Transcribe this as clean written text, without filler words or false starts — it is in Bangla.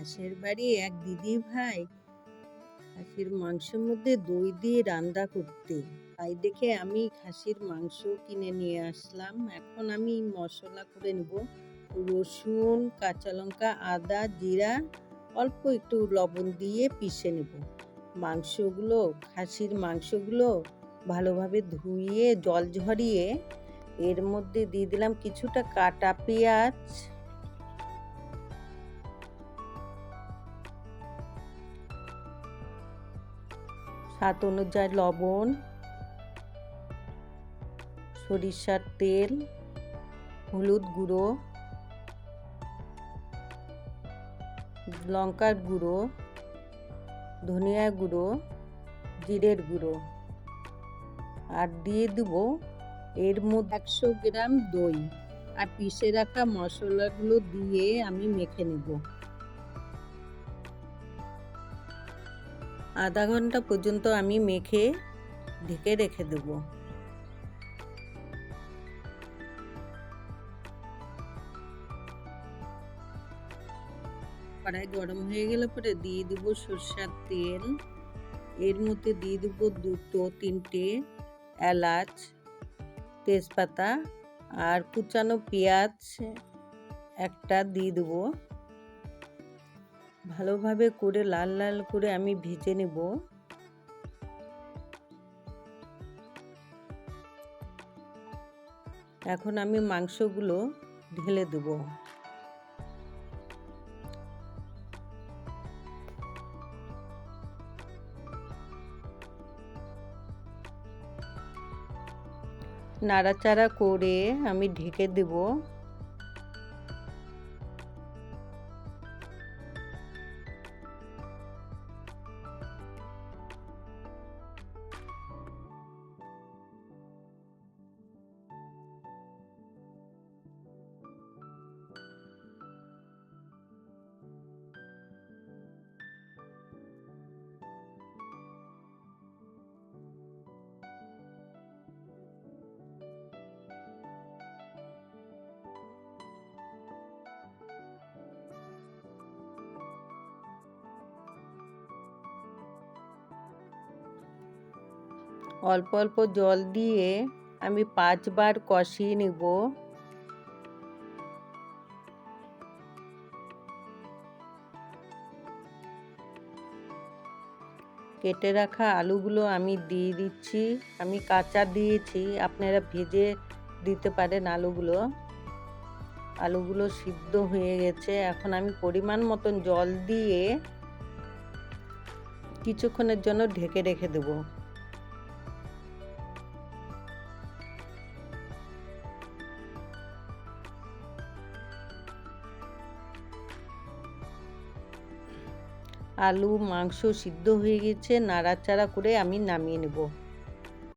পাশের বাড়ি এক দিদি ভাই খাসির মাংসের মধ্যে দই দিয়ে রান্না করতে, তাই দেখে আমি খাসির মাংস কিনে নিয়ে আসলাম। এখন আমি মশলা করে নেব। রসুন, কাঁচা লঙ্কা, আদা, জিরা, অল্প একটু লবণ দিয়ে পিষে নেব। খাসির মাংসগুলো ভালোভাবে ধুয়ে জল ঝরিয়ে এর মধ্যে দিয়ে দিলাম কিছুটা কাটা পেঁয়াজ, স্বাদ অনুযায়ী লবণ, সরিষার তেল, হলুদ গুঁড়ো, লঙ্কার গুঁড়ো, ধনিয়া গুঁড়ো, জিরের গুঁড়ো, আর দিয়ে দেবো এর মধ্যে 100 গ্রাম দই। আর পিষে রাখা মশলাগুলো দিয়ে আমি মেখে নেব। আধা ঘন্টা পর্যন্ত আমি মেখে ঢেকে রেখে দেব। কড়াই গরম হয়ে গেলে পরে দিয়ে দেবো সরষের তেল। এর মধ্যে দিয়ে দেবো 2-3টে এলাচ, তেজপাতা আর কুচানো পেঁয়াজ একটা দিয়ে দেবো। ভালোভাবে করে লাল লাল করে আমি ভেজে নেব। এখন আমি মাংসগুলো ঢেলে দেব। নাড়াচাড়া করে আমি ঢেকে দেব। অল্প অল্প জল দিয়ে আমি 5 বার কষিয়ে নেব। কেটে রাখা আলুগুলো আমি দিয়ে দিচ্ছি। আমি কাঁচা দিয়েছি, আপনারা ভেজে দিতে পারেন আলুগুলো সিদ্ধ হয়ে গেছে। এখন আমি পরিমাণ মতন জল দিয়ে কিছুক্ষণের জন্য ঢেকে রেখে দেব। আলু মাংস সিদ্ধ হয়ে গেছে, নাড়াচাড়া করে আমি নামিয়ে নেব।